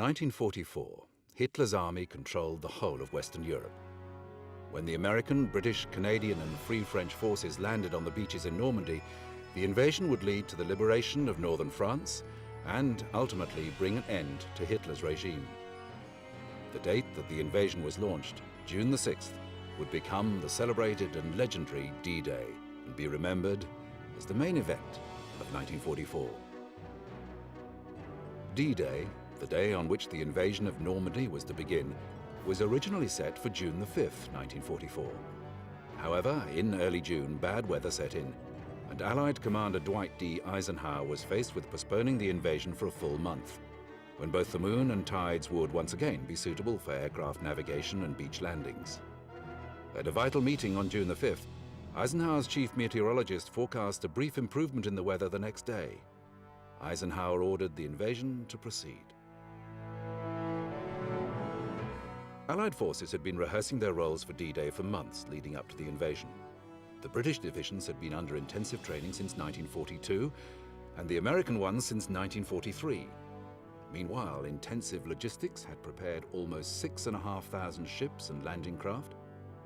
1944, Hitler's army controlled the whole of Western Europe. When the American, British, Canadian and Free French forces landed on the beaches in Normandy, the invasion would lead to the liberation of northern France and ultimately bring an end to Hitler's regime. The date that the invasion was launched, June the 6th, would become the celebrated and legendary D-Day and be remembered as the main event of 1944. D-Day, the day on which the invasion of Normandy was to begin, was originally set for June the 5th, 1944. However, in early June, bad weather set in, and Allied Commander Dwight D. Eisenhower was faced with postponing the invasion for a full month, when both the moon and tides would once again be suitable for aircraft navigation and beach landings. At a vital meeting on June the 5th, Eisenhower's chief meteorologist forecast a brief improvement in the weather the next day. Eisenhower ordered the invasion to proceed. Allied forces had been rehearsing their roles for D-Day for months leading up to the invasion. The British divisions had been under intensive training since 1942, and the American ones since 1943. Meanwhile, intensive logistics had prepared almost 6,500 ships and landing craft,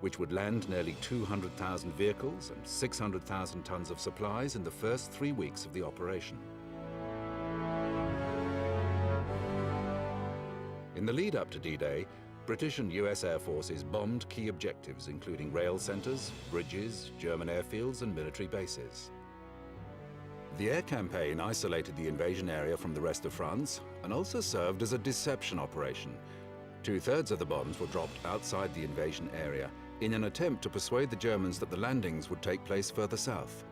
which would land nearly 200,000 vehicles and 600,000 tons of supplies in the first 3 weeks of the operation. In the lead-up to D-Day, British and US air forces bombed key objectives, including rail centers, bridges, German airfields, and military bases. The air campaign isolated the invasion area from the rest of France and also served as a deception operation. 2/3 of the bombs were dropped outside the invasion area in an attempt to persuade the Germans that the landings would take place further south.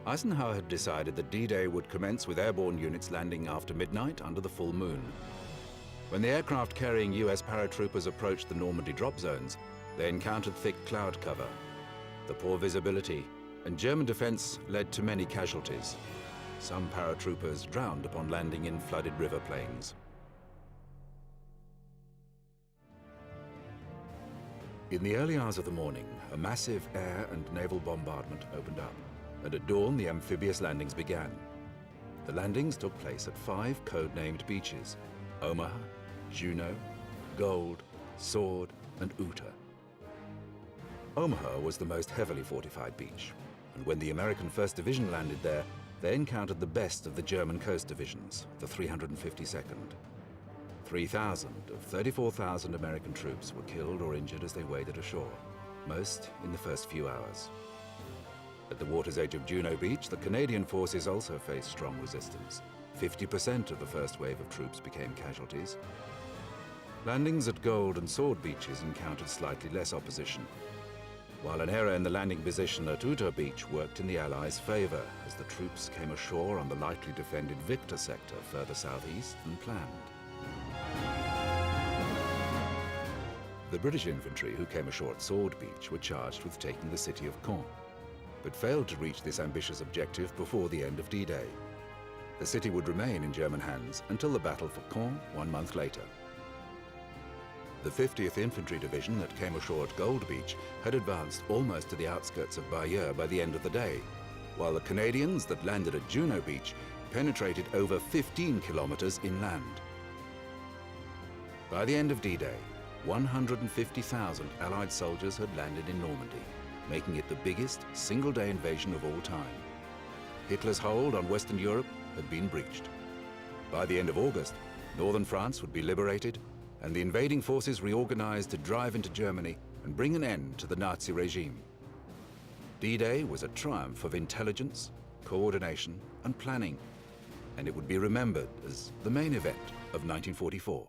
Eisenhower had decided that D-Day would commence with airborne units landing after midnight under the full moon. When the aircraft carrying US paratroopers approached the Normandy drop zones, they encountered thick cloud cover. The poor visibility and German defense led to many casualties. Some paratroopers drowned upon landing in flooded river plains. In the early hours of the morning, a massive air and naval bombardment opened up, and at dawn the amphibious landings began. The landings took place at 5 code-named beaches: Omaha, Juno, Gold, Sword, and Uta. Omaha was the most heavily fortified beach, and when the American 1st Division landed there, they encountered the best of the German coast divisions, the 352nd. 3,000 of 34,000 American troops were killed or injured as they waded ashore, most in the first few hours. At the water's edge of Juno Beach, the Canadian forces also faced strong resistance. 50% of the first wave of troops became casualties. Landings at Gold and Sword beaches encountered slightly less opposition, while an error in the landing position at Uta Beach worked in the Allies' favor as the troops came ashore on the lightly defended Victor sector further southeast than planned. The British infantry who came ashore at Sword Beach were charged with taking the city of Caen, but failed to reach this ambitious objective before the end of D-Day. The city would remain in German hands until the Battle for Caen 1 month later. The 50th Infantry Division that came ashore at Gold Beach had advanced almost to the outskirts of Bayeux by the end of the day, while the Canadians that landed at Juno Beach penetrated over 15 kilometers inland. By the end of D-Day, 150,000 Allied soldiers had landed in Normandy, making it the biggest single-day invasion of all time. Hitler's hold on Western Europe had been breached. By the end of August, northern France would be liberated, and the invading forces reorganized to drive into Germany and bring an end to the Nazi regime. D-Day was a triumph of intelligence, coordination, and planning, and it would be remembered as the main event of 1944.